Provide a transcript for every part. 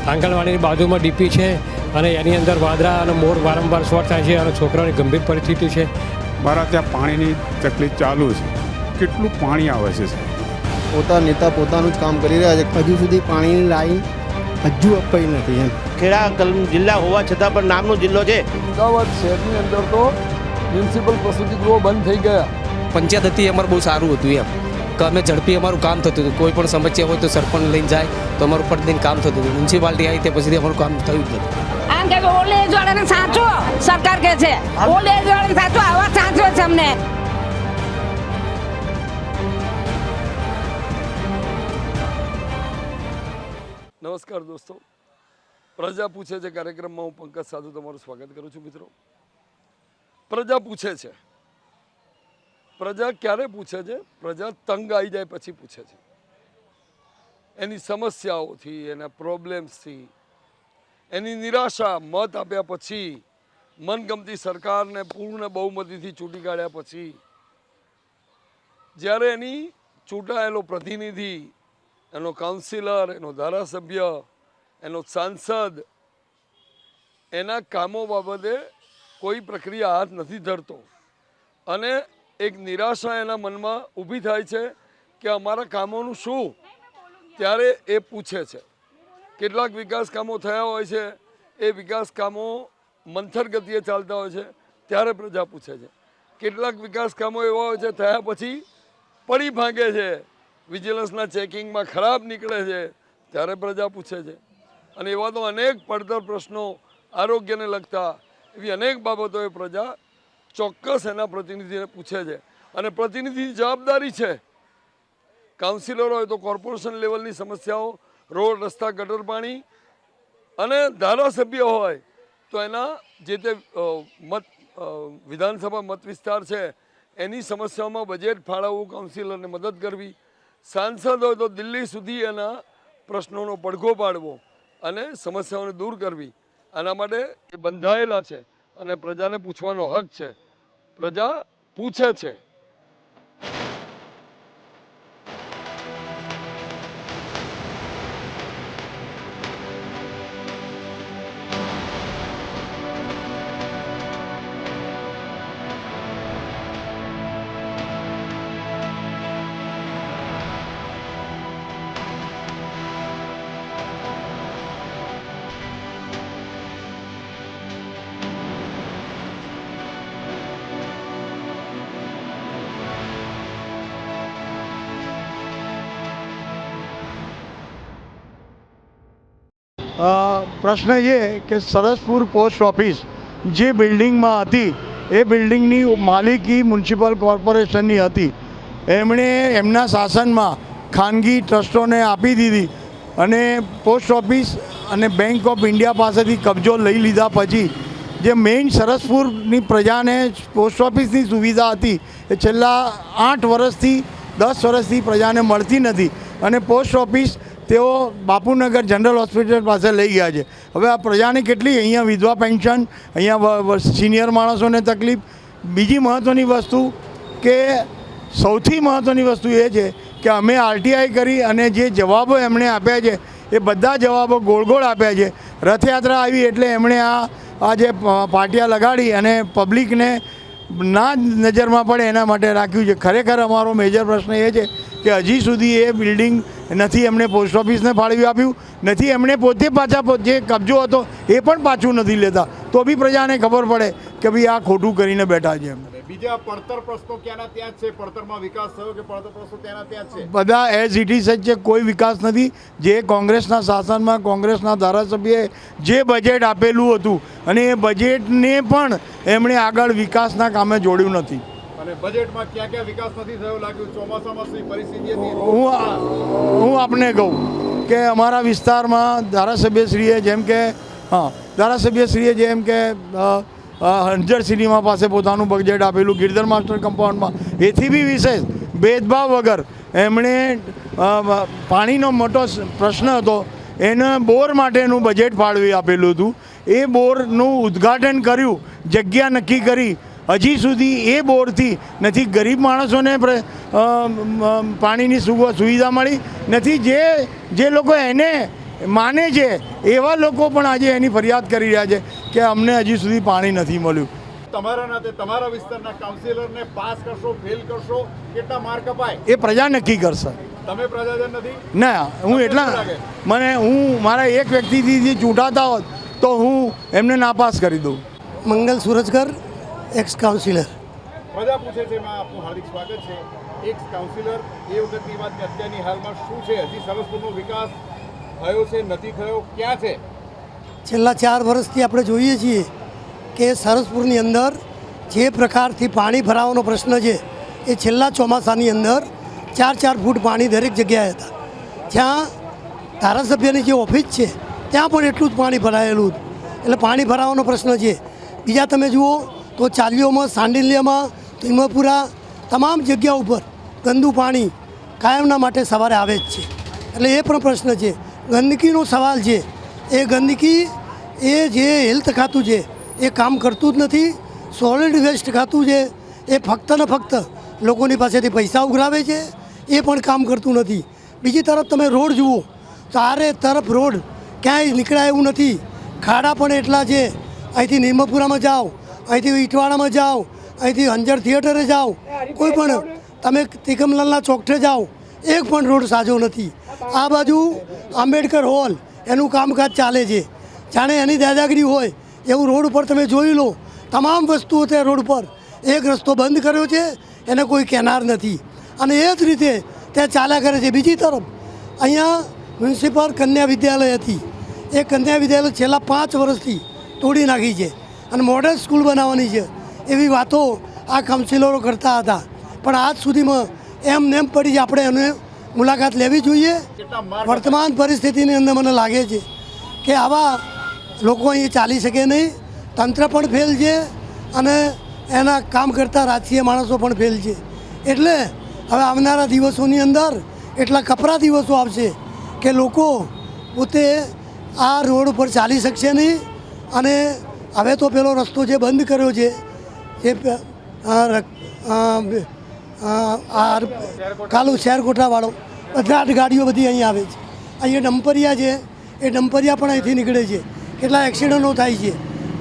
આંગણવાડીની બાજુમાં ડીપી છે અને એની અંદર વાદળા અને મોર વારંવાર શોર્ટ થાય છે અને છોકરાઓની ગંભીર પરિસ્થિતિ છે. મારા ત્યાં પાણીની તકલીફ ચાલુ છે. કેટલું પાણી આવે છે? નેતા પોતાનું જ કામ કરી રહ્યા છે. હજુ સુધી પાણીની લાઈન હજુ અપાઈ નથી એમ. ખેડા જિલ્લા હોવા છતાં પણ નામનો જિલ્લો છે. અમદાવાદ શહેરની અંદર તો મ્યુનિસિપલ પ્રસૂતિ ગૃહો બંધ થઈ ગયા. પંચાયત હતી અમારું બહુ સારું હતું એમ કે અમે ઝડપી અમારું કામ થતું હતું. કોઈ પણ સમસ્યા હોય તો સરપંચ લઈને જાય તો અમારું પટદીન કામ થતું હતું. મ્યુનિસિપાલિટી આવી તે પછી અમારું કામ થયું જ નથી. આમ કે ઓલ્ડ એજ વાળાને સાચો સરકાર કહે છે, ઓલ્ડ એજ વાળાને સાચો આવા સાચવે છે અમને. નમસ્કાર દોસ્તો, પ્રજા પૂછે છે કાર્યક્રમમાં હું પંકજ સાધુ તમારું સ્વાગત કરું છું. મિત્રો, પ્રજા પૂછે છે. પ્રજા ક્યારે પૂછે છે? પ્રજા તંગ આવી જાય પછી પૂછે છે. એની સમસ્યાઓથી, એના પ્રોબ્લેમ્સથી, એની નિરાશા મત આપ્યા પછી, મનગમતી સરકારને પૂર્ણ બહુમતીથી ચૂંટી કાઢ્યા પછી, જ્યારે એની ચૂંટાયેલો પ્રતિનિધિ, એનો કાઉન્સિલર, એનો ધારાસભ્ય, એનો સાંસદ એના કામો બાબતે કોઈ પ્રક્રિયા હાથ નથી ધરતો અને એક નિરાશા એના મનમાં ઊભી થાય છે કે અમારા કામોનું શું, ત્યારે એ પૂછે છે. કેટલાક વિકાસ કામો થયા હોય છે, એ વિકાસ કામો મંથર ગતિએ ચાલતા હોય છે, ત્યારે પ્રજા પૂછે છે. કેટલાક વિકાસ કામો એવા હોય છે થયા પછી પડી ભાંગે છે, વિજિલન્સના ચેકિંગમાં ખરાબ નીકળે છે, ત્યારે પ્રજા પૂછે છે. અને એવા તો અનેક પડતર પ્રશ્નો, આરોગ્યને લગતા એવી અનેક બાબતોએ પ્રજા ચોક્કસ એના પ્રતિનિધિને પૂછે છે. અને પ્રતિનિધિની જવાબદારી છે, કાઉન્સિલર હોય તો કોર્પોરેશન લેવલની સમસ્યાઓ, રોડ, રસ્તા, ગટર પાણી, અને ધારાસભ્ય હોય તો એના જે તે વિધાનસભા મત વિસ્તાર છે એની સમસ્યાઓમાં બજેટ ફાળવવું, કાઉન્સિલરને મદદ કરવી, સાંસદ હોય તો દિલ્હી સુધી એના પ્રશ્નોનો પડઘો પાડવો અને સમસ્યાઓને દૂર કરવી. આના માટે એ બંધાયેલા છે અને પ્રજાને પૂછવાનો હક છે. પ્રજા પૂછે છે. પ્રશ્ન એ કે સરસપુર પોસ્ટ ઓફિસ જે બિલ્ડિંગમાં હતી એ બિલ્ડિંગની માલિકી મ્યુનિસિપલ કોર્પોરેશનની હતી. એમણે એમના શાસનમાં ખાનગી ટ્રસ્ટોને આપી દીધી અને પોસ્ટ ઓફિસ અને બેંક ઓફ ઇન્ડિયા પાસેથી કબજો લઈ લીધા પછી જે મેઇન સરસપુરની પ્રજાને પોસ્ટ ઓફિસની સુવિધા હતી એ છેલ્લા 8 વર્ષથી 10 વર્ષથી પ્રજાને મળતી નથી. અને પોસ્ટ ઓફિસ તેઓ બાપુનગર જનરલ હોસ્પિટલ પાસે લઈ ગયા છે. હવે આ પ્રજાને કેટલી અહીંયા વિધવા પેન્શન, અહીંયા સિનિયર માણસોને તકલીફ. બીજી મહત્ત્વની વસ્તુ કે સૌથી મહત્ત્વની વસ્તુ એ છે કે અમે આરટીઆઈ કરી અને જે જવાબો એમણે આપ્યા છે એ બધા જવાબો ગોળ ગોળ આપ્યા છે. રથયાત્રા આવી એટલે એમણે આ જે પાટિયા લગાડી અને પબ્લિકને ના નજરમાં પડે એના માટે રાખ્યું છે. ખરેખર અમારો મેજર પ્રશ્ન એ છે કે હજી સુધી એ બિલ્ડિંગ નથી એમણે પોસ્ટ ઓફિસને ફાળવી આપ્યું, નથી એમણે પોતે પાછા જે કબજો હતો એ પણ પાછું નથી લેતા. તો બી પ્રજાને ખબર પડે કે ભાઈ આ ખોટું કરીને બેઠા છે. બીજા પડતર પ્રશ્નો ક્યાંના ત્યાં જ છે? પડતરમાં વિકાસ થયો કે પડતર પ્રશ્નો ત્યાંના ત્યાં જ છે? બધા એઝ ઇટ ઇઝ છે. કોઈ વિકાસ નથી. જે કોંગ્રેસના શાસનમાં કોંગ્રેસના ધારાસભ્યએ જે બજેટ આપેલું હતું અને એ બજેટને પણ એમણે આગળ વિકાસના કામે જોડ્યું નથી. અને બજેટમાં ક્યાં ક્યાં વિકાસ નથી થયો લાગ્યું? ચોમાસામાં શું પરિસ્થિતિ હતી? હું આપને કહું કે અમારા વિસ્તારમાં ધારાસભ્યશ્રીએ જેમ કે હંજર સિનેમા પાસે પોતાનું બજેટ આપેલું, ગિરધર માસ્ટર કમ્પાઉન્ડમાં એથી બી વિશેષ ભેદભાવ વગર એમણે પાણીનો મોટો પ્રશ્ન હતો એને બોર માટેનું બજેટ ફાળવી આપેલું હતું. એ બોરનું ઉદ્ઘાટન કર્યું, જગ્યા નક્કી કરી. હજી સુધી એ બોરથી નથી ગરીબ માણસોને પાણીની સુવિધા મળી નથી. જે લોકો એને માને છે એવા લોકો પણ આજે એની ફરિયાદ કરી રહ્યા છે કે અમને હજી સુધી પાણી નથી મળ્યું. તમારા નાતે તમારા વિસ્તારના કાઉન્સિલરને પાસ કરશો, ફેલ કરશો, કેટલા માર્ક અપાય એ પ્રજા નક્કી કરશે. તમે પ્રજાજન નથી? ના, હું એટલા હું મારા એક વ્યક્તિથી જે ચૂંટાતા હોત તો હું એમને નાપાસ કરી દઉં. મંગલ સુરજકર, એક્સ કાઉન્સિલર. પ્રજા પૂછે છે, એમાં આપનું હાર્દિક સ્વાગત છે. એક્સ કાઉન્સિલર, એ વખતની વાત કે અત્યારની હાલમાં શું છે? હજી સરસપુરનો વિકાસ થયો છે, નથી થયો, ક્યાં છે? છેલ્લા 4 વર્ષથી આપણે જોઈએ છીએ કે સરસપુરની અંદર જે પ્રકારથી પાણી ભરાવાનો પ્રશ્ન છે એ છેલ્લા ચોમાસાની અંદર 4-4 ફૂટ પાણી દરેક જગ્યાએ હતા. જ્યાં ધારાસભ્યની જે ઓફિસ છે ત્યાં પણ એટલું જ પાણી ભરાયેલું હતું. એટલે પાણી ભરાવાનો પ્રશ્ન છે. બીજા તમે જુઓ તો ચાલીઓમાં, સાંડિલિયામાં, તિમપુરા તમામ જગ્યા ઉપર ગંદુ પાણી કાયમના માટે સવારે આવે જ છે. એટલે એ પણ પ્રશ્ન છે. ગંદકીનો સવાલ છે. એ ગંદકી એ જે હેલ્થ ખાતું છે એ કામ કરતું જ નથી. સોલિડ વેસ્ટ ખાતું છે એ ફક્ત ને ફક્ત લોકોની પાસેથી પૈસા ઉઘરાવે છે, એ પણ કામ કરતું નથી. બીજી તરફ તમે રોડ જુઓ, ચારે તરફ રોડ ક્યાંય નીકળાય એવું નથી. ખાડા પણ એટલા છે. અહીંથી નિમપુરામાં જાઓ, અહીંથી ઇટવાડામાં જાઓ, અહીંથી અંજર થિયેટરે જાઓ, કોઈ પણ તમે તિકમલાલના ચોકઠે જાઓ, એક પણ રોડ સાજો નથી. આ બાજુ આંબેડકર હોલ એનું કામકાજ ચાલે છે, જાણે એની દાદાગીરી હોય એવું રોડ ઉપર તમે જોઈ લો. તમામ વસ્તુઓ તે રોડ પર, એક રસ્તો બંધ કર્યો છે, એને કોઈ કહેનાર નથી, અને એ જ રીતે તે ચાલ્યા કરે છે. બીજી તરફ અહીંયા મ્યુનિસિપલ કન્યા વિદ્યાલય હતી, એ કન્યા વિદ્યાલય છેલ્લા 5 વર્ષથી તોડી નાખી છે અને મોડેલ સ્કૂલ બનાવવાની છે એવી વાતો આ કાઉન્સિલરો કરતા હતા. પણ આજ સુધીમાં એમ પડી આપણે એને મુલાકાત લેવી જોઈએ. વર્તમાન પરિસ્થિતિની અંદર મને લાગે છે કે આવા લોકો અહીં ચાલી શકે નહીં. તંત્ર પણ ફેલ છે અને એના કામ કરતા રાજકીય માણસો પણ ફેલ છે. એટલે હવે આવનારા દિવસોની અંદર એટલા કપરા દિવસો આવશે કે લોકો પોતે આ રોડ ઉપર ચાલી શકશે નહીં. અને હવે તો પેલો રસ્તો જે બંધ કર્યો છે એ કાલુ શેરકોટાવાળો, બધા જ ગાડીઓ બધી અહીં આવે છે. અહીંયા ડમ્પરિયા છે, એ ડમ્પરિયા પણ અહીંથી નીકળે છે. કેટલા એક્સિડન્ટો થાય છે,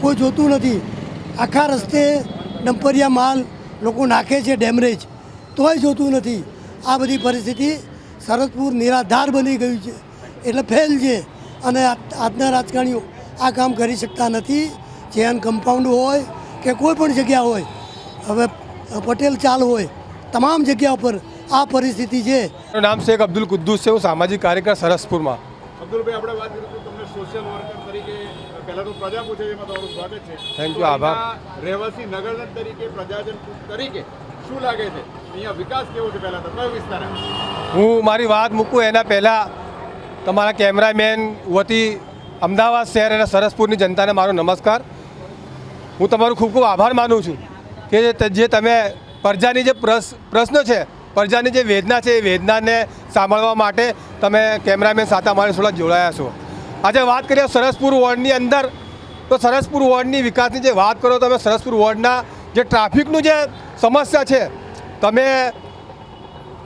કોઈ જોતું નથી. આખા રસ્તે ડમ્પરિયા માલ લોકો નાખે છે ડેમરેજ, તોય જોતું નથી. આ બધી પરિસ્થિતિ સરસપુર નિરાધાર બની ગયું છે. એટલે ફેલ છે અને આજના રાજકારણીઓ આ કામ કરી શકતા નથી. જેન કમ્પાઉન્ડ હોય કે કોઈ પણ જગ્યા હોય, હવે પટેલ ચાલ હોય, તમામ જગ્યા ઉપર આ પરિસ્થિતિ છે. મારું નામ શેખ અબ્દુલ કુદ્દુસ છે. હું સામાજિક કાર્યકર સરસપુરમાં. અબ્દુલભાઈ, આપણે વાત કરીશું તમને સોશિયલ વર્કર તરીકે. પહેલાં તો પ્રજા પૂછે છે, એમાં તમારું સ્વાગત છે. થેન્ક યુ, આભાર. રહેવાસી નગરજન તરીકે, પ્રજાજન તરીકે શું લાગે છે અહીંયા વિકાસ કેવો છે? પહેલાં તો કયો વિસ્તાર? હું મારી વાત મૂકું એના પહેલાં તમારા કેમેરામેન વતી અમદાવાદ શહેર અને સરસપુરની જનતાને મારો નમસ્કાર. હું તમારો ખૂબ ખૂબ આભાર માનું છું કે જે તમે પ્રજાની જે પ્રશ્ન છે, પ્રજાની જે વેદના છે, એ વેદનાને સાંભળવા માટે તમે કેમેરામેન સાથે અમારી થોડા જોડાયા છો. આજે વાત કરીએ સરસપુર વોર્ડની અંદર, તો સરસપુર વોર્ડની વિકાસની જે વાત કરો, તમે સરસપુર વોર્ડના જે ટ્રાફિકનું જે સમસ્યા છે, તમે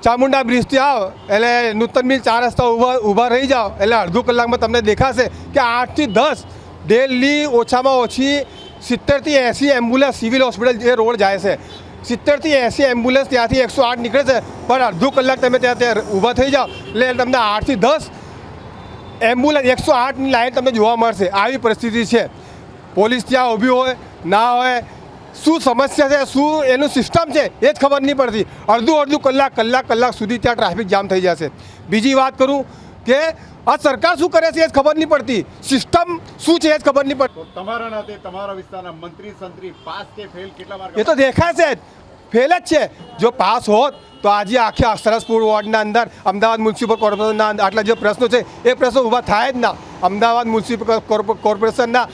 ચામુંડા બ્રિજથી આવો એટલે નૂતન મિલ 4 રસ્તા ઊભા રહી જાઓ એટલે અડધો કલાકમાં તમને દેખાશે કે 8 થી 10 ડેલી ઓછામાં ઓછી 70 થી 80 એમ્બ્યુલન્સ સિવિલ હોસ્પિટલ જે રોડ જાય છે, 70 થી 80 એમ્બ્યુલન્સ ત્યાંથી 108 નીકળે છે. પણ અડધો કલાક તમે ત્યાં ઊભા થઈ જાઓ એટલે તમને 8 થી 10 એમ્બ્યુલન્સ 108ની લાઈન તમને જોવા મળશે. આવી પરિસ્થિતિ છે. પોલીસ ત્યાં ઊભી હોય ના હોય, શું સમસ્યા છે, શું એનું સિસ્ટમ છે એ જ ખબર નહીં પડતી. અડધું કલાક સુધી ત્યાં ટ્રાફિક જામ થઈ જશે. બીજી વાત કરું કે આ સરકાર શું કરે છે એ જ ખબર નહીં પડતી, સિસ્ટમ શું છે એ જ ખબર નહીં પડતી. તમારા નાતે તમારા વિસ્તારના મંત્રી સંત્રી પાસ કે ફેલ કેટલા માર્ક? એ તો દેખાશે જ, ફેલ જ છે. જો પાસ હોત તો આજે આખા સરસપુર વોર્ડના અંદર અમદાવાદ મ્યુનિસિપલ કોર્પોરેશનના આટલા જે પ્રશ્નો છે એ પ્રશ્નો ઊભા થાય જ ના. અમદાવાદ મ્યુનિસિપલ કોર્પોરેશનના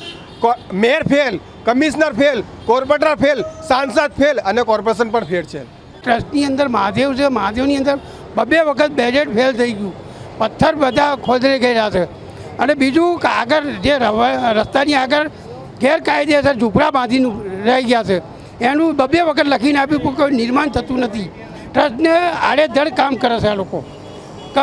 mayor fail, commissioner fail, corporator fail, સાંસદ ફેલ અને કોર્પોરેશન પણ ફેલ છે. ટ્રસ્ટની અંદર મહાદેવ છે, મહાદેવની અંદર 2 વખત બેજેટ ફેલ થઈ ગયું. પથ્થર બધા ખોદરે ગયા છે. અને બીજું કે આગળ જે રસ્તાની આગળ ગેરકાયદેસર ઝૂંપડા બાંધીને રહી ગયા છે, એનું 2 વખત લખીને આપ્યું, કોઈ નિર્માણ થતું નથી. ટ્રસ્ટને આડેધડ કામ કરે છે આ લોકો.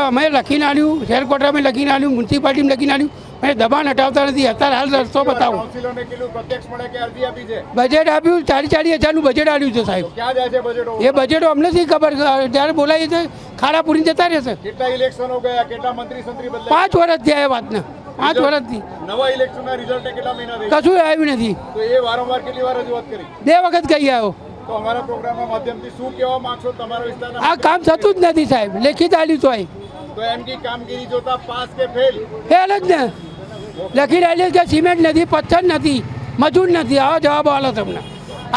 અમે લખીને આવ્યું, શેર ક્વાર્ટરમાં લખીને આવ્યું, મ્યુનિસિપાલિટીમાં લખીને આવ્યું, અને દબાણ હટાવતા નથી. અત્યારે હાલ રસ્તો બતાવો. કાઉન્સિલરને કેટલું પ્રત્યક્ષ મળે કે અરજી આપી છે? બજેટ આપ્યું, 40,000નું બજેટ આવ્યું છે સાહેબ. ક્યાં જાય છે બજેટો? એ બજેટો અમને શી ખબર, જ્યારે બોલાવીએ તો ખાડા પૂરીને જતા રહેશે. કેટલા ઇલેક્શનો ગયા, કેટલા મંત્રી સંત્રી બદલાયા? 5 વર્ષ થયા એ વાતને, 5 વર્ષથી નવા ઇલેક્શનના રિઝલ્ટે કેટલા મહિના થઈ? કશું આવ્યું નથી. તો એ વારંવાર કેટલી વાર રજૂઆત કરી? 2 વખત કહી આવ્યો. તો અમારા પ્રોગ્રામના માધ્યમથી શું કહેવા માંગશો તમારા વિસ્તારના? આ કામ થતું જ નથી સાહેબ. લેખિત આલ્યું તો તો એમ કે કામગીરી જોતા પાસ કે ફેલ? ફેલ જ ને. લખીને આલ્યું કે સિમેન્ટ નથી, પથ્થર નથી, મજૂર નથી. આવો જવાબો આલો તમને.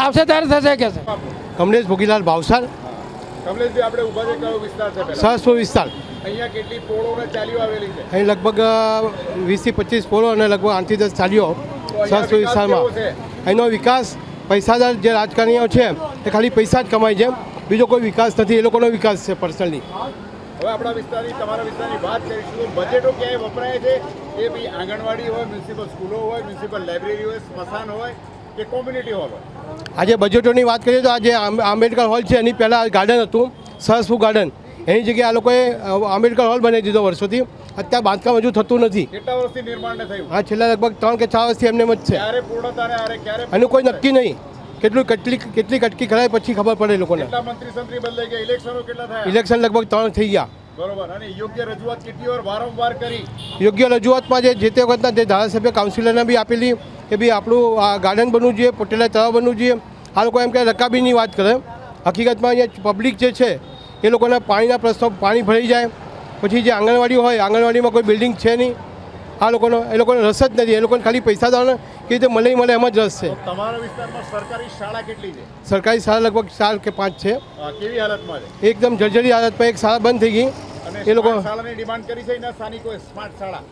આવશે ત્યારે થશે કે છે. કમલેશ ભોગીલાલ ભાવસાર, કમલેશભાઈ, આપણે ઊભા છે કયો વિસ્તાર છે પહેલા? સરસપુર વિસ્તાર. અહીંયા કેટલી પોળો ને ચાલીઓ આવેલી છે? અહીં લગભગ 20થી 25 પોળો અને લગભગ 8થી 10 ચાલીઓ સરસપુર વિસ્તારમાં. અહીંનો વિકાસ પૈસાદાર જે રાજકારણીઓ છે એ ખાલી પૈસા જ કમાય છે, બીજો કોઈ વિકાસ નથી. એ લોકોનો વિકાસ છે પર્સનલી. હવે આપણા વિસ્તારની, તમારા વિસ્તારની વાત કરીશું. બજેટો ક્યાંય વપરાય છે? એ બી આંગણવાડી હોય, મ્યુનિસિપલ સ્કૂલો હોય, મ્યુનિસિપલ લાઇબ્રેરી હોય, સ્મશાન હોય કે કોમ્યુનિટી હોલ હોય? આજે બજેટોની વાત કરીએ તો આજે આંબેડકર હોલ છે, એની પહેલાં ગાર્ડન હતું, સરસપુર ગાર્ડન. એની જગ્યાએ આ લોકોએ આંબેડકર હોલ બનાવી દીધો વર્ષોથી. અત્યારે બાંધકામ હજુ થતું નથી. કેટલા વર્ષથી નિર્માણ થયું? હા, છેલ્લા લગભગ 3 કે 4 વર્ષથી એમને જ છે. ક્યારે પૂર્ણતા ને ક્યારે? એનું કોઈ નક્કી નહીં. કેટલી કટકી ખરાય પછી ખબર પડે લોકોને. કેટલા મંત્રી સંત્રી બદલાઈ ગયા? ઇલેક્શનો કેટલા થયા? ઇલેક્શન લગભગ 3 થઈ ગયા. બરોબર. અને યોગ્ય રજૂઆત કેટલી વાર વારંવાર કરી? યોગ્ય રજૂઆતમાં જે તે વખતના જે ધારાસભ્ય કાઉન્સિલરને બી આપેલી કે ભાઈ આપણું આ ગાર્ડન બનવું જોઈએ, પોટેલા તળાવ બનવું જોઈએ. આ લોકો એમ કે રકાબીની વાત કરે. હકીકતમાં અહીંયા પબ્લિક જે છે એ લોકોના પાણીના પ્રશ્નો, પાણી ભરાઈ જાય. પછી જે આંગણવાડી હોય, આંગણવાડીમાં કોઈ બિલ્ડિંગ છે નહીં. એ લોકોનો રસ જ નથી. એ લોકોને ખાલી પૈસા દેવાનો કે રીતે મળે એમ જ રસ છે. તમારા વિસ્તારમાં સરકારી શાળા કેટલી છે? સરકારી શાળા લગભગ 4 કે 5 છે. કેવી હાલતમાં છે? એકદમ જર્જરી હાલતમાં. એક શાળા બંધ થઈ ગઈ. એ લોકો શાળાની ડિમાન્ડ કરી છે એના સ્થાનિકોએ. સ્માર્ટ શાળા,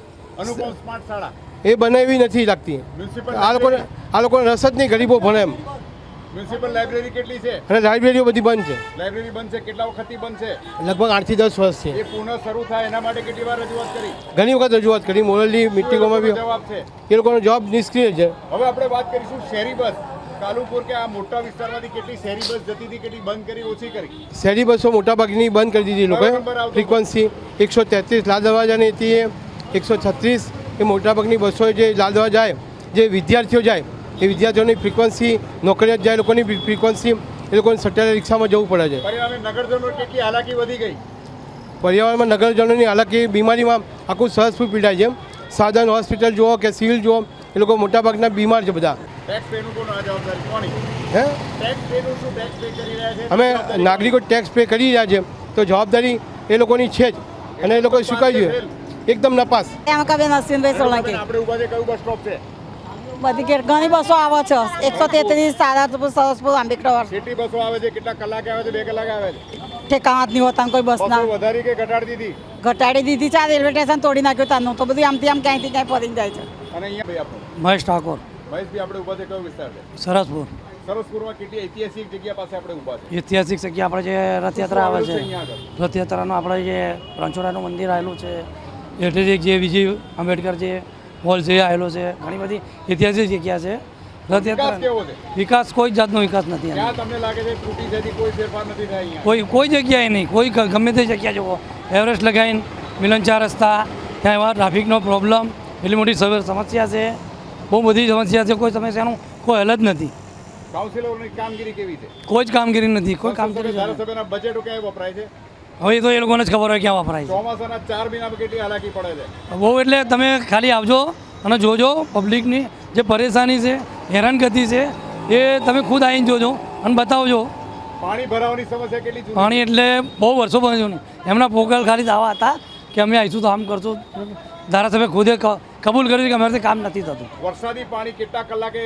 અનુપમ સ્માર્ટ શાળા એ બનાવી નથી લાગતી. આ લોકોને રસ જ નહીં, ગરીબો ભણે એમ. મ્યુનિસિપલ લાઇબ્રેરી કેટલી છે? અને લાઇબ્રેરીઓ બધી બંધ છે. લાઇબ્રેરી બંધ છે. કેટલા વખતથી બંધ છે? લગભગ 8 થી 10 વર્ષ છે. એ પુનઃ શરૂ થાય એના માટે કેટલી વાર રજૂઆત કરી? ઘણી વખત રજૂઆત કરી. મોરલી મિટિંગોમાં બી જવાબ છે. એ લોકોનો જવાબ નિષ્ક્રિય છે. હવે આપણે વાત કરીશું શહેરી બસ. કાલુપુર કે આ મોટા વિસ્તારમાંથી કેટલી શહેરી બસ જતી હતી, કેટલી બંધ કરી, ઓછી કરી? શહેરી બસો મોટાભાગની બંધ કરી દીધી લોકોએ. ફ્રિકવન્સી 133 લાલ દરવાજાની હતી, 136 એ મોટાભાગની બસો જે લાલ દરવાજા જાય, જે વિદ્યાર્થીઓ જાય એ વિદ્યાર્થીઓની ફ્રિકવન્સી, નોકરિયાત જાય લોકોની ફ્રિકવન્સી, એ લોકોને સટેલા રિક્ષામાં જવું પડે છે. પરિણામે નગરજનો કેટલી હાલાકી વધી ગઈ? પર્યાવરણમાં નગરજનોની હાલાકી, બીમારીમાં આખું સરસપુર પીડાય છે. સાધન હોસ્પિટલ જુઓ કે સિવિલ જુઓ, એ લોકો મોટાભાગના બીમાર છે બધા. ટેક્સ પેનું કોણ જવાબદારી કોની? હે, ટેક્સ પેનું શું ટેક્સ પે કરી રહ્યા છે? અમે નાગરિકો ટેક્સ પે કરી રહ્યા છે, તો જવાબદારી એ લોકોની છે જ, અને એ લોકો સ્વીકારવી જોઈએ. એકદમ નપાસ. નસીનભાઈ સોલંકી. આપણે ઊભા છે કયું બસ સ્ટોપ છે? બધી ઘણી બસો આવે છે. 133 સાદાપુર, સરસપુર, આંબેડકર. કેટલી બસો આવે છે? કેટલા કલાકે આવે છે? 2 કલાકે આવે છે? ઠેકાણા જ નહીં હોતા કોઈ બસના. બસો વધારી કે ઘટાડી દીધી? ઘટાડી દીધી છે. રેલવે સ્ટેશન તોડી નાખ્યું તાનું તો બધું આમથી આમ ક્યાંયથી ક્યાંય પડી જાય છે. અને અહીંયા ભાઈ આપણું મહેશ ઠાકોર, મહેશભાઈ, આપણે ઊભા છે કયો વિસ્તાર છે? સરસપુર. સરસપુરમાં કેટલી ઐતિહાસિક જગ્યા પાસે આપણે ઊભા છે? ઐતિહાસિક જગ્યા આપણે જે રથયાત્રા આવે છે, અહીંયા આગળ રથયાત્રાનું આપણે જે રણછોડાનું મંદિર આવેલું છે, એટલે જે બીજી આંબેડકર જે હોલ છે એ આવેલો છે. ઘણી બધી ઐતિહાસિક જગ્યા છે. વિકાસ રથયાત્રા કેવો છે? વિકાસ કોઈ જાતનો વિકાસ નથી. ક્યાં તમને લાગે છે ત્રુટિ છે? કોઈ ફેરફાર નથી થાય અહીંયા? કોઈ જગ્યાએ નહીં. કોઈ ગમે તે જગ્યા જુઓ, એવરેસ્ટ લગાવીને મિલન 4 રસ્તા, ત્યાં એવા ટ્રાફિકનો પ્રોબ્લેમ, એટલી મોટી સમસ્યા છે. બહુ બધી સમસ્યા છે. કોઈ સમસ્યાનું કોઈ હલ જ નથી. કાઉન્સિલરોની કામગીરી કેવી છે? કોઈ જ કામગીરી નથી. કોઈ કામગીરી નથી. ધારાસભ્યના બજેટો ક્યાંય વપરાય છે? હવે એ તો એ લોકોને જ ખબર હોય ક્યાં વપરાય છે. ચોમાસાના 4 મહિનામાં કેટલી હાલાકી પડે છે? બહુ એટલે તમે ખાલી આવજો અને જોજો પબ્લિકની જે પરેશાની છે, હેરાનગતિ છે, એ તમે ખુદ આવીને જોજો અને બતાવજો. પાણી ભરાવાની સમસ્યા કેટલી જૂની? પાણી એટલે બહુ વર્ષો બન્યું. એમના પોકળ ખાલી દાવા હતા કે અમે આવીશું તો આમ કરશું. ધારાસભ્ય ખુદે કબૂલ કર્યું કે અમારાથી કામ નથી થતું. વરસાદી પાણી કેટલા કલાકે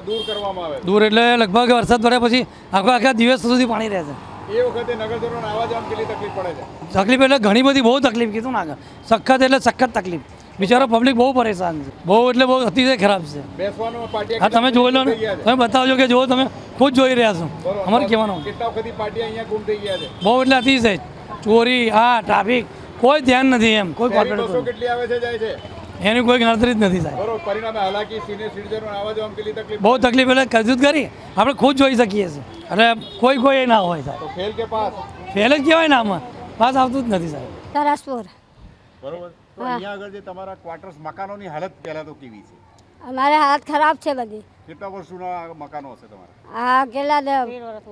દૂર કરવામાં આવે? દૂર એટલે લગભગ વરસાદ પડ્યા પછી આખા દિવસ સુધી પાણી રહે છે. એ વખતે નગરજનોને આવા જવામાં કેટલી તકલીફ પડે છે? તકલીફ એટલે ઘણી બધી, બહુ તકલીફ કીધું ને આગળ. સખત એટલે સખત તકલીફ. બિચારો પબ્લિક બહુ પરેશાન છે. બહુ એટલે બહુ અતિશય ખરાબ છે. બેસવાનું પાટિયા હા, તમે જોઈ લો ને, તમે બતાવજો કે જો તમે ખુદ જોઈ રહ્યા છો. અમારે કહેવાનું કેટલા વખત પાટિયા અહીંયા ગુમ થઈ ગયા છે? બહુ એટલે અતિશય. ચોરી, આ ટ્રાફિક, કોઈ ધ્યાન નથી એમ. કોઈ બસો કોર્પોરેટ કેટલી આવે છે, જાય છે? એની કોઈ ગણતરી જ નથી સાહેબ. બરોબર. પરિણામે હાલાકી સિનિયર સિટીઝનો આવા જવામાં કેટલી તકલીફ? બહુ તકલીફ એટલે કરજૂત કરી આપણે ખુદ જોઈ શકીએ છીએ. એટલે કોઈ ના હોય સાહેબ. તો ફેલ કે પાસ? ફેલ જ કહેવાય ને આમાં. પાસ આવતું જ નથી સાહેબ. સરસપુર. બરોબર. તો અહીંયા આગળ જે તમારા ક્વાર્ટર્સ મકાનોની હાલત પહેલા તો કેવી છે? અમારે હાલત ખરાબ છે બધી. કેટલા વર્ષોના મકાનો હશે તમારા? આ કેટલા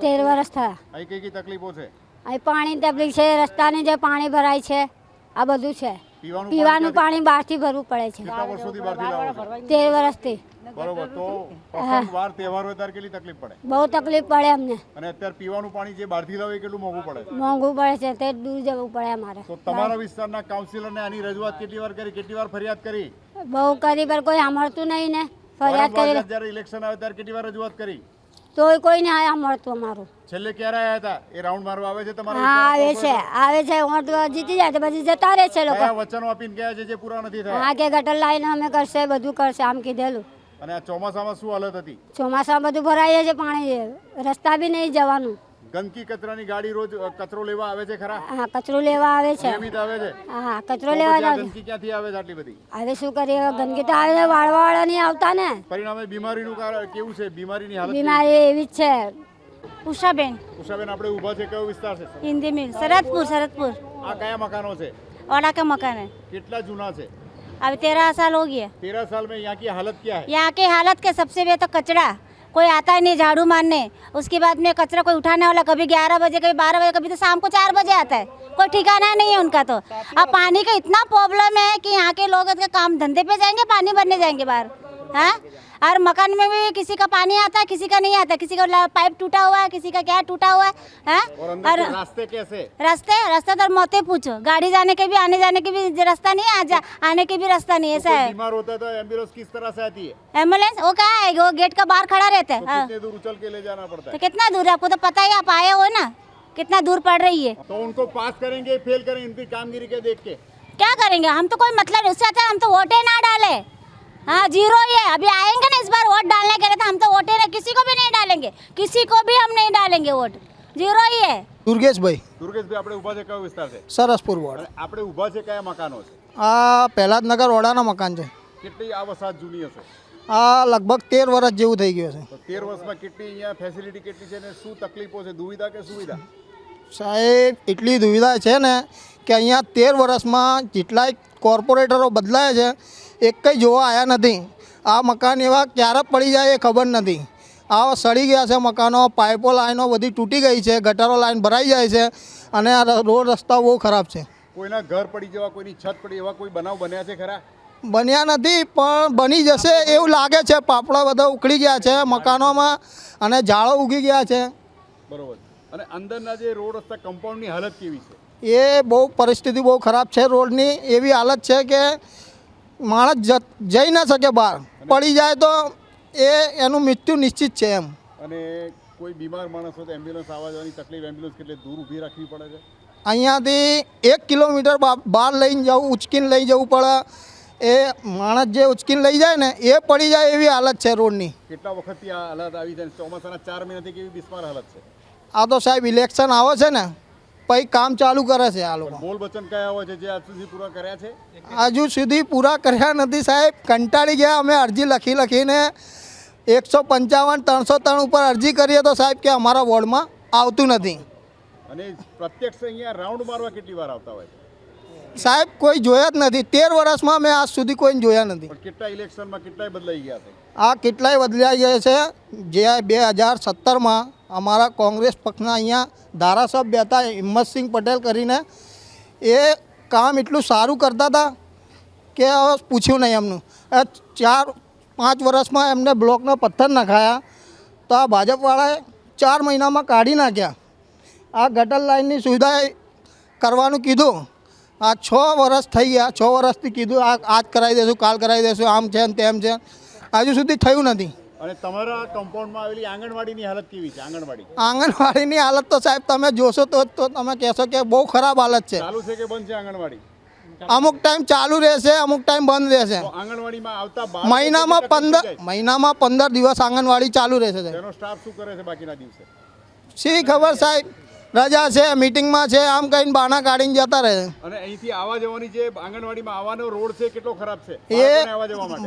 13 વર્ષ થયા. અહીં કઈ કઈ તકલીફો છે? અહીં પાણીની તકલીફ છે, રસ્તાની જે પાણી ભરાય છે, આ બધું છે. પીવાનું પાણી બહારથી ભરવું પડે છે. કેટલા વર્ષોથી બહારથી લાવો છો? 13 વર્ષથી. બરોબર. તો પસંદ વાર તહેવાર હોય ત્યારે કેટલી તકલીફ પડે? બહુ તકલીફ પડે અમને. અને અત્યારે પીવાનું પાણી જે બહારથી લાવે એ કેટલું મોંઘું પડે? મોંઘું પડે છે, તે દૂર જવું પડે અમારે. તો તમારા વિસ્તારના કાઉન્સિલરને આની રજૂઆત કેટલી વાર કરી, કેટલી વાર ફરિયાદ કરી? બહુ કરી પર કોઈ સાંભળતું નહીં ને. ફરિયાદ કરી જ્યારે ઇલેક્શન આવે ત્યારે કેટલી વાર રજૂઆત કરી? તોય કોઈ ને સાંભળતું અમારું. છેલ્લે ક્યારે આવ્યા હતા? એ રાઉન્ડ મારવા આવે છે તમારા? હા આવે છે વોટ જીતી જાય તો પછી જતા રહે છે લોકો. કયા વચનો આપીને ગયા છે જે પૂરા નથી થયા? હા કે ગટર લાઈન અમે કરશે, બધું કરશે આમ કીધેલું. અને આ ચોમાસામાં શું હાલત હતી? ચોમાસામાં બધું ભરાઈ છે પાણી, રસ્તા બી નહીં જવાનું. ગંદકી કચરાની ગાડી રોજ કચરો લેવા આવે છે ખરા? હા કચરો લેવા આવે છે. નિયમિત આવે છે? હા કચરો લેવા આવે. ગંદકી ક્યાંથી આવે છે આટલી બધી? હવે શું કરીએ, ગંદકી તો આવે છે, વાળવા નહીં આવતા ને. પરિણામે બીમારીનું કારણ કેવું છે? બીમારીની હાલત બીમારી એવી જ છે. ઉષાબેન. ઉષાબેન, આપણે ઊભા છે, કયો વિસ્તાર છે? हिंदी में सरतपुर. આ કયા મકાનો છે? औड़ा का मकान है. કેટલા જૂના છે? अभी 13 साल हो गया. 13 साल में यहाँ की हालत क्या है? यहाँ की हालत के सबसे पहले तो कचरा, कोई आता ही नहीं झाड़ू मारने. उसके बाद में कचरा कोई उठाने वाला कभी 11 बजे, कभी 12 बजे, कभी तो शाम को 4 बजे आता है. कोई ठिकाना नहीं है उनका. तो अब पानी का इतना प्रॉब्लम है कि यहाँ के लोग काम धंधे पे जाएंगे, पानी भरने जाएंगे बाहर. हाँ, और मकान में भी किसी का पानी आता है, किसी का नहीं आता. किसी का पाइप टूटा हुआ है, किसी का क्या टूटा हुआ है. और रास्ते कैसे? रास्ते तो मत पूछो. गाड़ी जाने के भी, आने जाने के भी रास्ता नहीं है, आने के भी रास्ता नहीं है. ऐसा है. बीमार होता है तो एम्बुलेंस किस तरह से आती है? एम्बुलेंस वो क्या है, वो गेट का बाहर खड़ा रहता है. कितने दूर उछल के ले जाना पड़ता है? तो कितना दूर है आपको तो पता ही, आप आए हो ना, कितना दूर पड़ रही है. तो उनको पास करेंगे, फेल करेंगे इनकी कामगिरी के देख के? क्या करेंगे हम तो, कोई मतलब नहीं. उससे अच्छा हम तो वोटे ना डाले. हाँ, जीरो ही है. अभी आएंगे ना इस बार वोट डालने के लिए, तो हम तो वोटे किसी को भी नहीं डालेंगे, किसी को भी हम नहीं डालेंगे वोट. जीरो ही है. દુર્ગેશભાઈ. દુર્ગેશભાઈ, આપણે ઊભા છે, કયો વિસ્તાર છે? સરસપુર વોર્ડ. આપણે ઊભા છે, કયા મકાનો છે? આ પહેલાદનગર ઓડાના મકાન છે. કેટલી આ વસાહત જૂની હશે? આ લગભગ 13 વર્ષ જેવું થઈ ગયું છે. તો 13 વર્ષમાં કેટલી અહીંયા ફેસિલિટી કેટલી છે ને શું તકલીફો છે? દુવિધા કે સુવિધા? સાહેબ એટલી દુવિધા છે ને કે અહીંયા 13 વર્ષમાં જેટલાય કોર્પોરેટરો બદલાયા છે એક કંઈ જોવા આવ્યા નથી. આ મકાન એવા ક્યારે પડી જાય એ ખબર નથી. આ સડી ગયા છે મકાનો, પાઇપો લાઈનો બધી તૂટી ગઈ છે, ગટરો લાઈન ભરાઈ જાય છે અને આ રોડ રસ્તા બહુ ખરાબ છે. કોઈના ઘર પડી જવા, કોઈની છત પડી એવા કોઈ બનાવ બન્યા છે ખરા? બન્યા નથી પણ બની જશે એવું લાગે છે. પાપડા બધા ઉખડી ગયા છે મકાનોમાં અને ઝાડો ઉગી ગયા છે. બરોબર. અને અંદરના જે રોડ રસ્તા કમ્પાઉન્ડની હાલત કેવી છે? એ બહુ પરિસ્થિતિ બહુ ખરાબ છે. રોડની એવી હાલત છે કે માણસ જઈ ન શકે બહાર. પડી જાય તો એનું મૃત્યુ નિશ્ચિત છે એમ. અને કોઈ બીમાર માણસ હોય તો એમ્બ્યુલન્સ આવવા જવાની તકલીફ, એમ્બ્યુલન્સ કેટલે દૂર ઊભી રાખવી પડે છે? અહીંયાથી 1 કિલોમીટર બહાર લઈને જવું, ઉચકીને લઈ જવું પડે. એ માણસ જે ઉચકીને લઈ જાય ને એ પડી જાય એવી હાલત છે રોડની. કેટલા વખતથી આ હાલત આવી છે? ચોમાસાના 4 મહિનાથી કેવી બિસ્માર હાલત છે? આ તો સાહેબ ઇલેક્શન આવે છે ને પછી કામ ચાલુ કરે છે આ લોકો. બોલ વચન કયા હોય છે જે આજ સુધી પૂરા કર્યા છે? હજુ સુધી પૂરા કર્યા નથી સાહેબ. કંટાળી ગયા અમે. અરજી લખીને 155 303 ઉપર અરજી કરીએ તો સાહેબ કે અમારા વોર્ડમાં આવતું નથી. અને પ્રત્યક્ષ અહીંયા રાઉન્ડ મારવા કેટલી વાર આવતા હોય છે? સાહેબ કોઈ જોયા જ નથી. 13 વર્ષમાં મેં આજ સુધી કોઈને જોયા નથી. પણ કેટલા ઇલેક્શનમાં કેટલાય બદલાઈ ગયા છે? આ કેટલાય બદલાઈ ગયા છે. જે 2017માં અમારા કોંગ્રેસ પક્ષના અહીંયા ધારાસભ્ય હતા હિંમતસિંહ પટેલ કરીને, એ કામ એટલું સારું કરતા હતા કે હવે પૂછ્યું નહીં એમનું. 4-5 વર્ષમાં એમને બ્લોકનો પથ્થર નખાયા તો આ ભાજપવાળાએ 4 મહિનામાં કાઢી નાખ્યા. આ ગટર લાઇનની સુવિધા કરવાનું કીધું. આ 6 વર્ષ થઈ ગયા. 6 વર્ષથી કીધું આજ કરાવી દઈશું, કાલ કરાવી દઈશું, આમ છે ને તેમ છે. હજુ સુધી થયું નથી. અને તમારા કમ્પાઉન્ડમાં આવેલી આંગણવાડીની હાલત કેવી છે? આંગણવાડીની હાલત તો સાહેબ તમે જોશો તો તમે કહેશો કે બહુ ખરાબ હાલત છે. ચાલુ છે કે બંધ છે આંગણવાડી? અમુક ટાઈમ ચાલુ રહેશે, અમુક ટાઈમ બંધ રહેશે. આંગણવાડીમાં આવતા મહિનામાં 15 દિવસ આંગણવાડી ચાલુ રહેશે. તેનો સ્ટાફ શું કરે છે બાકીના દિવસે? શી ખબર સાહેબ. રજા છે, મીટિંગમાં છે, આમ કહીને બાના કાઢીને જતા રહે. અને અહીંથી આવવા જવાની જે આંગણવાડીમાં આવવાનો રોડ છે કેટલો ખરાબ છે? એ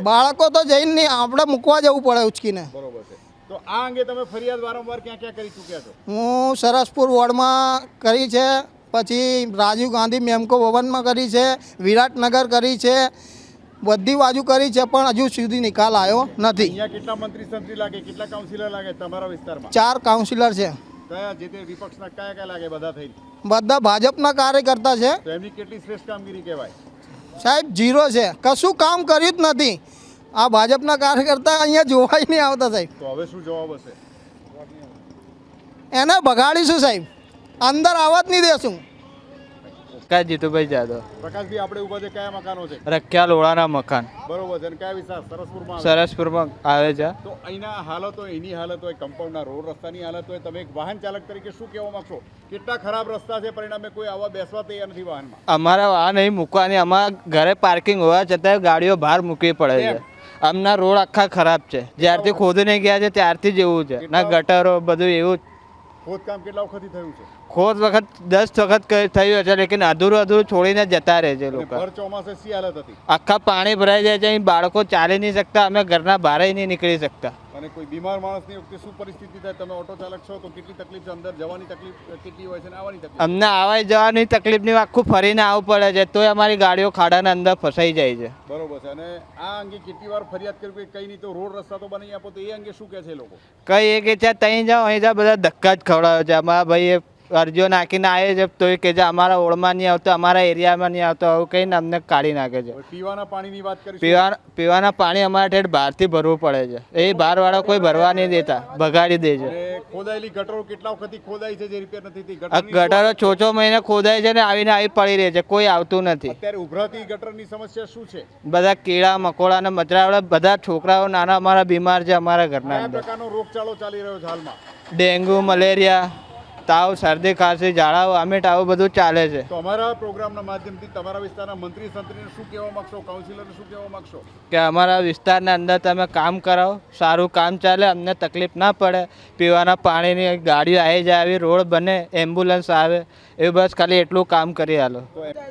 બાળકો તો જઈને નહીં, આપણે મૂકવા જવું પડે ઉચકીને. બરોબર છે. તો આ અંગે તમે ફરિયાદ વારંવાર ક્યાં ક્યાં કરી ચૂક્યા છો? હું સરસપુર વોર્ડમાં કરી છે, પછી રાજીવ ગાંધી મેમકો ભવનમાં કરી છે, વિરાટનગર કરી છે, બધી બાજુ કરી છે, પણ હજુ સુધી નિકાલ આવ્યો નથી. અહીંયા કેટલા મંત્રી સંત્રી લાગે, કેટલા કાઉન્સિલર લાગે તમારા વિસ્તારમાં? 4 કાઉન્સિલર છે. કયા જે તે વિપક્ષના કયા લાગે બધા થઈને? બધા ભાજપના કાર્યકર્તા છે. તો એમની કેટલી શ્રેષ્ઠ કામગીરી કહેવાય? સાહેબ 0 છે, કશું કામ કર્યું જ નથી. આ ભાજપના કાર્યકર્તા અહીંયા જોવાય નહીં આવતા સાહેબ. તો હવે શું જવાબ હશે? એને બગાડીશું સાહેબ, અંદર આવવા જ નહીં દેશું. જીતુભાઈ જાદવ. પ્રકાશભાઈ, આપણે ઉભા છે, કયા મકાનો છે? રખ્યા લોડાના મકાન બરોબર છે. અને કયા વિસ્તાર? સરસપુરમાં. સરસપુરમાં આવે છે. તો અહીંના હાલત હોય, એની હાલત હોય, કમ્પાઉન્ડના રોડ રસ્તાની હાલત હોય, તમે એક વાહન ચાલક તરીકે શું કહેવા માંગશો? કેટલા ખરાબ રસ્તા છે, પરિણામે કોઈ આવવા બેસવા તૈયાર નથી વાહનમાં. અમારા વાહન નહીં મૂકવાની, અમારા ઘરે પાર્કિંગ હોવા છતાં ગાડીઓ બહાર મૂકવી પડે છે. આમના રોડ આખા ખરાબ છે, જ્યારથી ખોદીને ગયા છે ત્યારથી જ એવું છે. ના ગટરો બધું એવું. ખોદકામ કેટલા વખતથી થયું છે? ખોદ વખત 10 વખત થયું છે, લેકિન અધૂરું છોડીને જતા રહે છે લોકો. ભર ચોમાસે શી હાલત હતી? આખા પાણી ભરાઈ જાય છે, અહીં બાળકો ચાલી નહીં શકતા, અમે ઘરના બહાર નહીં નીકળી શકતા. અને કોઈ બીમાર માણસની વખતે શું પરિસ્થિતિ થાય? તમે ઓટો ચાલક છો તો કેટલી તકલીફ છે? અંદર જવાની તકલીફ કેટલી હોય છે અને આવવાની તકલીફ? અમને આવવા જવાની તકલીફની આખું ફરીને આવવું પડે છે, તોય અમારી ગાડીઓ ખાડાના અંદર ફસાઈ જાય છે. બરોબર છે. અને આ અંગે કેટલી વાર ફરિયાદ કરી કે કઈ નહીં તો રોડ રસ્તા તો બનાવી આપો, તો એ અંગે શું કહે છે લોકો? કઈ એ કે છે ત્યાં જાઓ, અહીં જાઓ, બધા ધક્કા જ ખવડાવે છે. અમારા ભાઈ અરજીઓ નાખીને આવે છે, તો એ કે છે અમારા ઓળમાં નહીં આવતો, અમારા એરિયામાં નહીં આવતો, આવું કહીને અમને કાઢી નાખે છે. પીવાના પાણીની વાત કરી. પીવાના પાણી અમારા ઠેઠ બહારથી ભરવું પડે છે. એ બહારવાળા કોઈ ભરવા નહીં દેતા, બગાડી દે છે. ખોદાયેલી ગટરો કેટલા વખતથી ખોદાઈ છે જે રિપેર નથી થઈ? ગટરો 6 મહિને ખોદાય છે ને આવીને આવી પડી રહે છે, કોઈ આવતું નથી. અત્યારે ઉભરાતી ગટરની સમસ્યા શું છે? બધા કીડા મકોડા ને મચરાવાળા બધા છોકરાઓ નાના અમારા બીમાર છે. અમારા ઘરના કયા અંદર પ્રકારનો રોગચાળો ચાલી રહ્યો છે હાલમાં? ડેન્ગ્યુ, મલેરિયા, તાવ, શરદી, ખાંસી, ઝાડા, વોમિટ આવું બધું ચાલે છે. તો અમારા પ્રોગ્રામના માધ્યમથી તમારા વિસ્તારના મંત્રી સંત્રીને શું કહેવા માંગશો? કાઉન્સિલરને શું કહેવા માંગશો? કે અમારા વિસ્તારના અંદર તમે કામ કરાવો, સારું કામ ચાલે, અમને તકલીફ ના પડે, પીવાના પાણીની ગાડીઓ આવી જાય, આવી રોડ બને, એમ્બ્યુલન્સ આવે, એ બસ ખાલી એટલું કામ કરી આલો.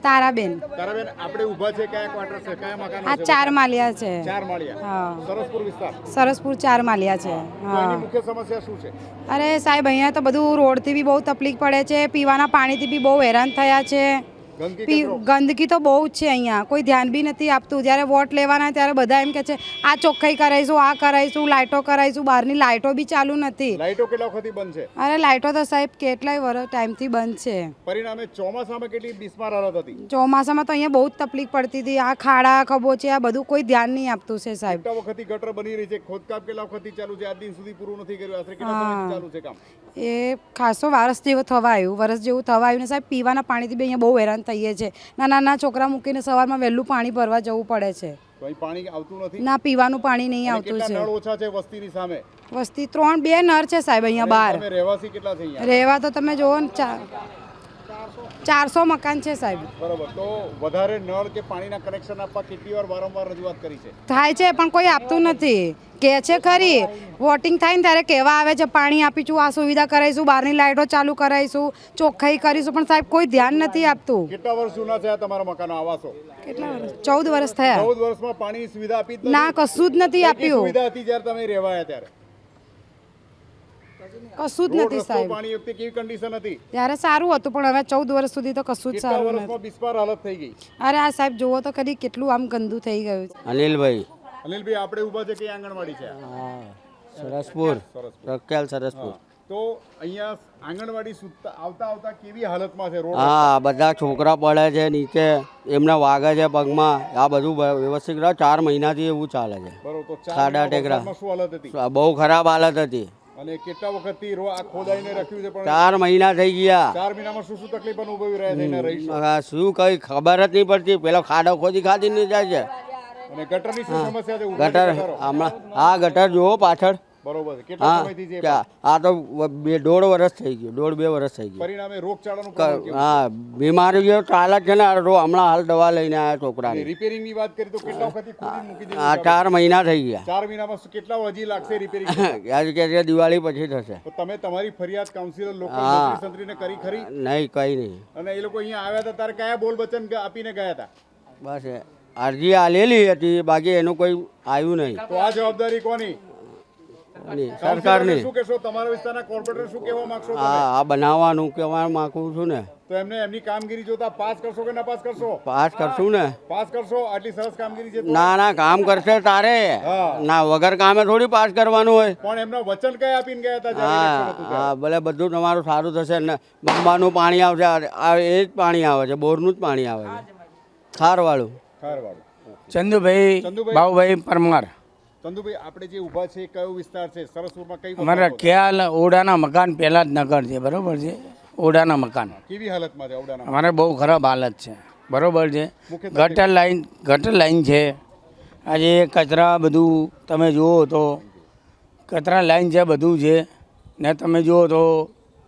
તારાબેન, આપણે ઊભા છે કયા ક્વાર્ટર છે, કયા મકાનો છે? 4 માળિયા છે. 4 માળિયા. સરસપુર વિસ્તાર. સરસપુર 4 માળિયા છે. એની મુખ્ય સમસ્યા શું છે? અરે સાહેબ, અહીંયા તો બધું રોડથી બી બહુ તકલીફ પડે છે, પીવાના પાણીથી બી બહુ હેરાન થયા છે. ગંદકી તો બહુ જ છે અહીંયા, કોઈ ધ્યાન બી નથી આપતું. જ્યારે વોટ લેવાના ત્યારે બધા એમ કે છે આ ચોખ્ખાઈ કરાવીશું, આ કરાવીશું, લાઇટો કરાવીશું. બહારની લાઇટો બી ચાલુ નથી. લાઇટો કેટલા વખતથી બંધ છે? અરે લાઇટો તો સાહેબ કેટલાય વર્ષ ટાઈમથી બંધ છે. પરિણામે ચોમાસામાં કેટલી બિસ્માર હાલત હતી? ચોમાસામાં તો અહીંયા બહુ જ તકલીફ પડતી હતી. આ ખાડા ખબોચિયા બધું કોઈ ધ્યાન નહીં આપતું છે સાહેબ. કેટલા વખતથી ગટર બની રહી છે? ખોદકામ કેટલા વખતથી ચાલુ છે? આજ દિન સુધી પૂરું નથી કર્યું. આશરે કેટલા સમયથી ચાલુ છે કામ? એ ખાસો વરસ જેવું થવા આવ્યું ને સાહેબ. પીવાના પાણીથી બી અહીંયા બહુ હેરાન થઈએ છીએ. નાના છોકરા મૂકીને સવારમાં વહેલું પાણી ભરવા જવું પડે છે. પાણી આવતું નથી? ના, પીવાનું પાણી નહીં આવતું છે. નળ ઓછા છે વસ્તીની સામે? વસ્તી 2 નળ છે સાહેબ અહીંયા બહાર. રહેવાસી કેટલા છે અહીંયા? રહેવા તો તમે જુઓ ને 400 મકાન છે સાહેબ. બરોબર. તો વધારે નળ કે પાણીના કનેક્શન આપવા કેટલી વાર વારંવાર રજૂઆત કરી છે? થાય છે પણ કોઈ આપતું નથી. કે છે ખરી, વોટિંગ થાય ને ત્યારે કહેવા આવે છે પાણી આપીશું, આ સુવિધા કરાવીશું, બહારની લાઇટો ચાલુ કરાવીશું, ચોખ્ખાઈ કરીશું, પણ સાહેબ કોઈ ધ્યાન નથી આપતું. કેટલા વર્ષ જૂના છે તમારા મકાનો, આવાસો? કેટલા વર્ષ? 14 વર્ષ થયા. 14 વર્ષમાં પાણીની સુવિધા આપી જ ના, કશું જ નથી આપ્યું. સુવિધા હતી જ્યારે તમે રહેવાયા ત્યારે? કશું જ નથી સાહેબ. પાણી વખતે કેવી કન્ડિશન હતી? ત્યારે સારું હતું, પણ હવે 14 વર્ષ સુધી તો કશું જ સારું નથી. વર્ષમાં બિસ્માર હાલત થઈ ગઈ. અરે આ સાહેબ જુઓ તો કદી કેટલું આમ ગંદુ થઈ ગયું છે. અનિલભાઈ, આપણે ઊભા છે કે આંગણવાડી છે? સરસપુર, સરસપુર. તો અહીંયા આંગણવાડી આવતા કેવી હાલતમાં છે? હા, બધા છોકરા પડે છે નીચે, એમને વાગે છે પગમાં. આ બધું વ્યવસ્થિત 4 મહિનાથી એવું ચાલે છે. ખાડા ટેકરા બહુ ખરાબ હાલત હતી. અને કેટલા વખતથી આ ખોદાઈને રાખ્યું છે? 4 મહિના થઈ ગયા. 4 મહિનામાં શું તકલીફ અનુભવી રહ્યા છે? શું કઈ ખબર જ નહીં પડતી. પેલા ખાડો ખોદી ખાધી નહીં જાય છે. અને ગટરની શું સમસ્યા છે? ગટર હમણાં આ ગટર જુઓ પાછળ. બરોબર. કેટલા સમયથી છે? આ તો 1.5 વર્ષ થઈ ગયું, 1.5-2 વર્ષ થઈ ગયું. પરિણામે રોગચાળાનું હા, બીમારીઓ ચાલે છે ને. હમણાં હાલ દવા લઈને આવ્યા છોકરાને. રિપેરિંગ ની વાત કરી તો કેટલા વખતથી ખોદી મૂકી દીધું? 4 મહિના થઈ ગયા. 4 મહિનામાં કેટલા હજી લાગશે રિપેરિંગ? આજે કે દિવાળી પછી થશે. તો તમે તમારી ફરિયાદ કાઉન્સિલર લોકલ સંત્રીને કરી ખરી? નહીં, કઈ નહીં. અને એ લોકો અહીંયા આવ્યા હતા ત્યારે કયા બોલ વચન આપીને ગયા હતા? બસ અરજી આલેલી હતી, બાકી એનું કોઈ આવ્યું નહીં. તો આ જવાબદારી કોની? એની સરકારની શું કહેશો તમારા વિસ્તારના કોર્પોરેટર શું કહેવા માંગશો તમે? આ બનાવવાનું કહેવા માંગુ છું ને. તો એમની કામગીરી જોતા પાસ કરશો કે ના પાસ કરશો? પાસ કરશું ને. પાસ કરશો? આટલી સરસ કામગીરી છે તો? ના કામ કરશે તારે. ના વગર કામે થોડી પાસ કરવાનું હોય. પણ એમના વચન કઈ આપીને ગયા હતા જ્યારે election હતું ત્યારે? હા ભલે બધું તમારું સારું થશે ને. બંબાનું પાણી આવશે એ જ પાણી આવે છે, બોરનું જ પાણી આવે છે, ખારવાળું. ખારવાળું. ચંદુભાઈ બાબુભાઈ પરમાર. ચંદુભાઈ આપણે જે ઊભા છે એ કયો વિસ્તાર છે? સરસપુરમાં કઈ અમારા ખ્યાલ ઓડાના મકાન પહેલા જ નગર છે, બરોબર છે. ઓડાના મકાન કેવી હાલતમાં છે ઓડાના? અમારે બહુ ખરાબ હાલત છે, બરોબર છે. ગટર લાઈન છે. આજે કચરા બધું તમે જુઓ તો કચરા લાઈન છે, બધું છે ને તમે જુઓ તો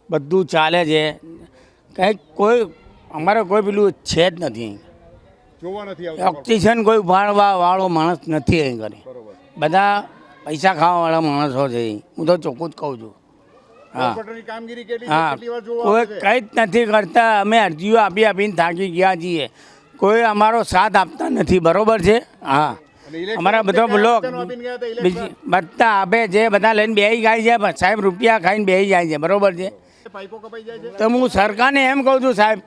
બધું ચાલે છે. કંઈક કોઈ અમારે કોઈ પેલું છે જ નથી. જોવા નથી આવતું. ઓક્સિજન કોઈ ઉપાડવા વાળો માણસ નથી અહીં ઘરે. બધા પૈસા ખાવાવાળા માણસો છે. હું તો ચોખ્ખું જ કહું છું. હા કામગીરી કેટલી હા કેટલી વાર જોવા કોઈ આવે છે? કંઈ જ નથી કરતા. અમે અરજીઓ આપીને થાકી ગયા છીએ. કોઈ અમારો સાથ આપતા નથી, બરોબર છે. હા અમારા બધા બ્લોક બધા આપે છે, બધા લઈને બેસી જાય છે. સાહેબ રૂપિયા ખાઈને બેસી જાય છે, બરોબર છે. પાઇપો કપાઈ જાય છે. તો હું સરકારને એમ કહું છું સાહેબ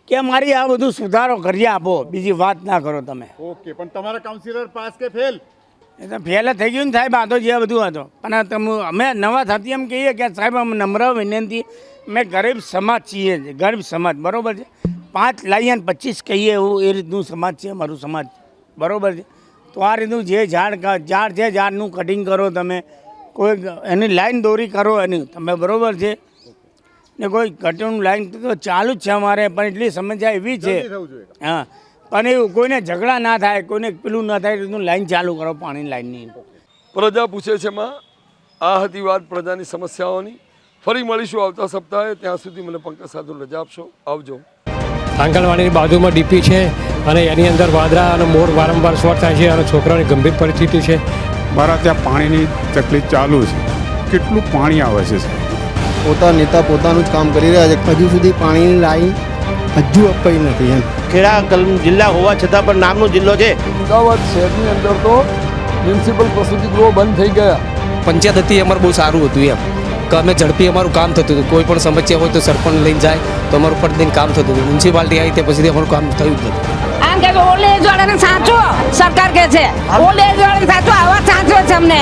કે મારી આ બધું સુધારો કરી આપો, બીજી વાત ના કરો તમે. ઓકે, પણ તમારા કાઉન્સિલર પાસ કે ફેલ? એ તો ફેલ થઈ ગયું ને સાહેબ. આ તો જે બધું હતો. પણ તમે અમે નવા થતી એમ કહીએ કે સાહેબ અમે નમ્ર વિનંતી, અમે ગરીબ સમાજ છીએ, ગરીબ સમાજ, બરોબર છે. 5 લાવીએ ને 25 કહીએ એવું એ રીતનું સમાજ છે અમારું સમાજ, બરોબર છે. તો આ રીતનું જે ઝાડ છે ઝાડનું કટિંગ કરો તમે, કોઈ એની લાઈન દોરી કરો એની તમે, બરોબર છે. ને કોઈ કટિંગ લાઈન તો ચાલુ જ છે અમારે, પણ એટલી સમસ્યા એવી છે. હા પણ એવું કોઈને ઝઘડા ના થાય, કોઈને પેલું ના થાય, રીતનું લાઈન ચાલુ કરો પાણીની લાઈનની. પ્રજા પૂછે છે માં આ હતી વાત પ્રજાની સમસ્યાઓની. ફરી મળીશું આવતા સપ્તાહે. ત્યાં સુધી મને પંકજ સાધુ રજા આપશો. આવજો. આંગણવાડીની બાજુમાં ડીપી છે અને એની અંદર વાદળા અને મોર વારંવાર શોર્ટ થાય છે અને છોકરાઓની ગંભીર પરિસ્થિતિ છે. મારા ત્યાં પાણીની તકલીફ ચાલુ છે. કેટલું પાણી આવે છે? નેતા પોતાનું જ કામ કરી રહ્યા છે. હજુ સુધી પાણીની લાઈન હજુ અપાઈ નથી. એમ ખેડા જિલ્લા હોવા છતાં પણ નામનો જિલ્લો છે. અમદાવાદ શહેરની અંદર તો મ્યુનિસિપલ પ્રસૂતિ ગૃહો બંધ થઈ ગયા. પંચાયત હતી અમારું બહુ સારું હતું એમ કે અમે ઝડપી અમારું કામ થતું હતું. કોઈ પણ સમસ્યા હોય તો સરપંચ લઈને જાય તો અમારું પ્રતિદિન કામ થતું હતું. મ્યુનિસિપાલિટી આવી તે પછી અમારું કામ થયું જ નથી. આમ કે ઓલ્ડ એજ વાળાને સાચો સરકાર કે છે, ઓલ્ડ એજ વાળાને સાચો આવા સાચો છે અમને.